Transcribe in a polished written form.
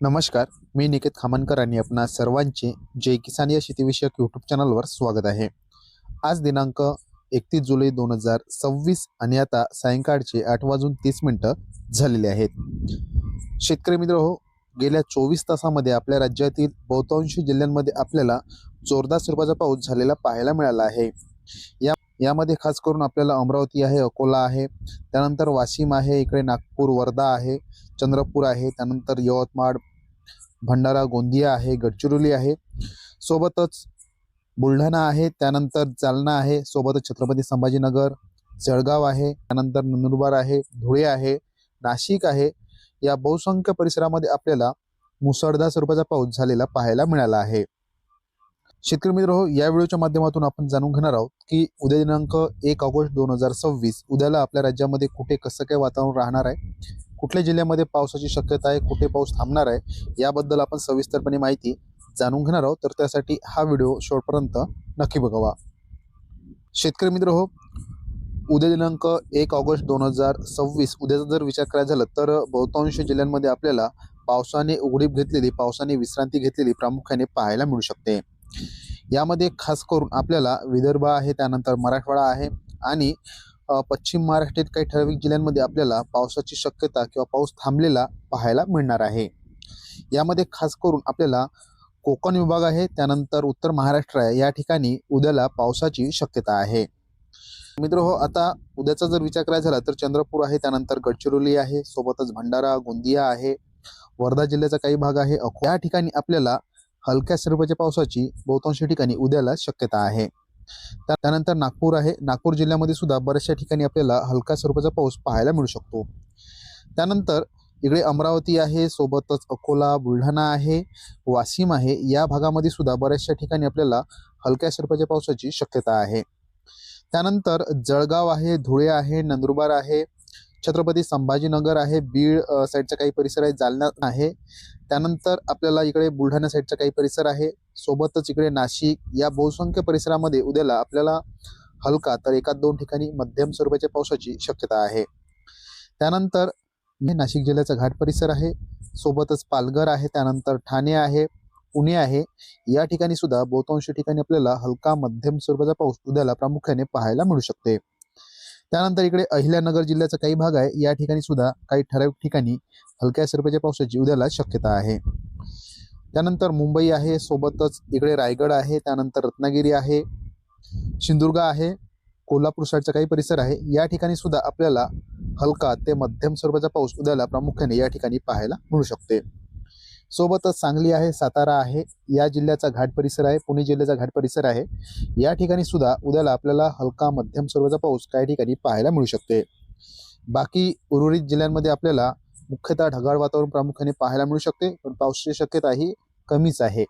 नमस्कार, मी निकेत खामनकर आणि आपणा सर्वांचे जय किसान या शेतीविषयक यूट्यूब चॅनलवर स्वागत आहे। आज दिनांक 31 जुलै 2026 आणि आता सायंकाळचे 8:30 झालेले आहेत। शेतकरी मित्र हो, गेल्या 24 तासामध्ये आपल्या राज्यातील बहुतांश जिल्ह्यांमध्ये आपल्याला जोरदार स्वरूपाचा पाऊस झालेला पाहायला मिळाला आहे। यामध्ये खास करून आपल्याला अमरावती आहे, अकोला आहे, त्यानंतर वाशिम आहे, इकडे नागपूर, वर्धा आहे, चंद्रपूर आहे, त्यानंतर यवतमाळ, भंडारा, गोंदिया आहे, गडचिरोली आहे, सोबतच बुलढाणा आहे, त्यानंतर जालना आहे, सोबतच छत्रपती संभाजीनगर, जळगाव आहे, त्यानंतर नंदुरबार आहे, धुळे आहे, नाशिक आहे। या बहुसंख्य परिसरामध्ये आपल्याला मुसळधार स्वरूपाचा पाऊस झालेला पाहायला मिळाला आहे। शेतकरी मित्र हो, या व्हिडिओच्या माध्यमातून आपण जाणून घेणार आहोत की उद्या दिनांक 1 ऑगस्ट 2026 उद्याला आपल्या राज्यामध्ये कुठे कसं काय वातावरण राहणार आहे, कुठल्या जिल्ह्यामध्ये पावसाची शक्यता आहे, कुठे पाऊस थांबणार आहे, याबद्दल आपण सविस्तरपणे माहिती जाणून घेणार आहोत। तर त्यासाठी हा व्हिडिओ शेवटपर्यंत नक्की बघावा। शेतकरी मित्र हो, उद्या दिनांक 1 ऑगस्ट 2026 उद्याचा जर विचार करायचा झाला तर बहुतांश जिल्ह्यांमध्ये आपल्याला पावसाने उघडीप घेतलेली, पावसाने विश्रांती घेतलेली प्रामुख्याने पाहायला मिळू शकते। यामध्ये खास करून आपल्याला विदर्भ आहे, त्यानंतर मराठवाडा आहे आणि पश्चिम महाराष्ट्रात काही ठराविक जिल्ह्यांमध्ये आपल्याला पावसाची शक्यता किंवा पाऊस थांबलेला पाहायला मिळणार आहे। यामध्ये खास करून आपल्याला कोकण विभाग आहे, त्यानंतर उत्तर महाराष्ट्र आहे, या ठिकाणी उद्याला पावसाची शक्यता आहे। मित्र हो, आता उद्याचा जर विचार करायचा झाला तर चंद्रपूर आहे, त्यानंतर गडचिरोली आहे, सोबतच भंडारा, गोंदिया आहे, वर्धा जिल्ह्याचा काही भाग आहे, या ठिकाणी आपल्याला हलक्या स्वरूपाच्या पावसाची बहुतांश ठिकाणी उद्याला शक्यता आहे। त्यानंतर नागपूर आहे, नागपूर जिल्ह्यामध्ये सुद्धा बऱ्याचशा ठिकाणी आपल्याला हलका स्वरूपाचा पाऊस पाहायला मिळू शकतो। त्यानंतर इकडे अमरावती आहे, सोबतच अकोला, बुलढाणा आहे, वाशिम आहे, या भागामध्ये सुद्धा बऱ्याचशा ठिकाणी आपल्याला हलक्या स्वरूपाच्या पावसाची शक्यता आहे। त्यानंतर जळगाव आहे, धुळे आहे, नंदुरबार आहे, छत्रपती संभाजीनगर आहे, बीड साईडचा काही परिसर आहे, जालना आहे, त्यानंतर आपल्याला इकडे बुलढाणा साईडचा काही परिसर आहे, सोबतच इकडे नाशिक, या बहुसंख्य परिसरामध्ये उद्याला आपल्याला हलका तर एकाच दोन ठिकाणी मध्यम स्वरूपाच्या पावसाची शक्यता आहे। त्यानंतर नाशिक जिल्ह्याचा घाट परिसर आहे, सोबतच पालघर आहे, त्यानंतर ठाणे आहे, पुणे आहे, या ठिकाणी सुद्धा बहुतांश ठिकाणी आपल्याला हलका मध्यम स्वरूपाचा पाऊस उद्याला प्रामुख्याने पाहायला मिळू शकते। त्यानंतर इकडे अहिल्यानगर जिल्ह्याचा काही भाग आहे, या ठिकाणी सुद्धा काही ठराविक ठिकाणी हलक्या स्वरूपाच्या पावसाची उद्याला शक्यता आहे। त्यानंतर मुंबई आहे, सोबतच इकडे रायगड आहे, त्यानंतर रत्नागिरी आहे, सिंधुदुर्ग आहे, कोल्हापूर साईडचा काही परिसर आहे, या ठिकाणी सुद्धा आपल्याला हलका ते मध्यम स्वरूपाचा पाऊस उद्याला प्रामुख्याने या ठिकाणी पाहायला मिळू शकते। सोबतच सांगली आहे, सातारा आहे, या जिल्ह्याचा घाट परिसर आहे, पुणे जिल्ह्याचा घाट परिसर आहे, या ठिकाणी सुद्धा उद्याला आपल्याला हलका मध्यम स्वरूपाचा पाऊस काही ठिकाणी पाहायला मिळू शकते। बाकी उर्वरित जिल्ह्यांमध्ये आपल्याला मुख्यतः ढगाळ वातावरण प्रामुख्याने पाहायला मिळू शकते, पण पावसाची शक्यता ही कमीच आहे।